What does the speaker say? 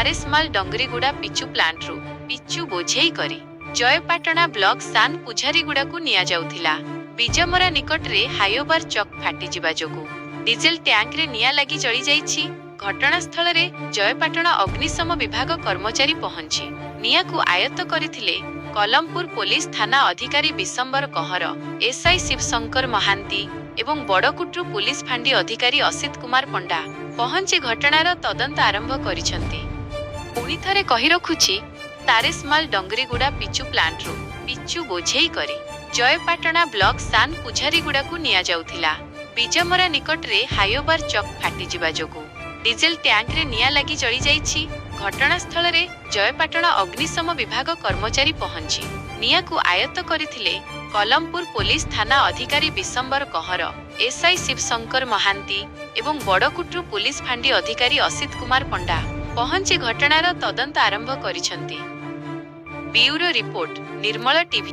तारेस्माल डंगरीगुड़ा पिचु plant रु पिचु बोझेई करी जयपाटना block सान पुझारीगुड़ा को निया जाउथिला। बीजमरा निकट रे हायोबार चक फाटी जिबा जोगु डीजेल टैंक रे निया लगी जळी जाईछि। घटनास्थल रे जयपाटना अग्निशम विभाग कर्मचारी पहुंची निया को आयत्त करथिले। कलमपुर पुलिस थाना अधिकारी विशंबर कहर, एसआई शिवशंकर महांती एवं बड़कुट्रु पुलिस फांडी अधिकारी असित कुमार पंडा पहुंची घटनार तदंत आरंभ करिसंती। पुणी थरे कहि रखुछि, तारेस्माल डंगरीगुड़ा पिचु प्लांट रु पिचु बोझेई करी जयपाटना ब्लॉक सान पुझारीगुड़ा को निया जाउथिला। बीजमरा निकट रे हायोबार चक फाटी जिबा जोगु डीजेल टैंक रे निया लगी जळी जाईछि। घटनास्थल रे जयपाटना अग्निशम विभाग कर्मचारी पहुंची निया को आयत्त करथिले। कलमपुर पुलिस थाना अधिकारी विशंबर कहर, एसआई शिवशंकर महांती एवं बड़कुट्रु पुलिस फांडी अधिकारी असित कुमार पंडा पहुंची घटनार तदंत आरंभ करिसंती। ब्यूरो रिपोर्ट, निर्मल टीवी।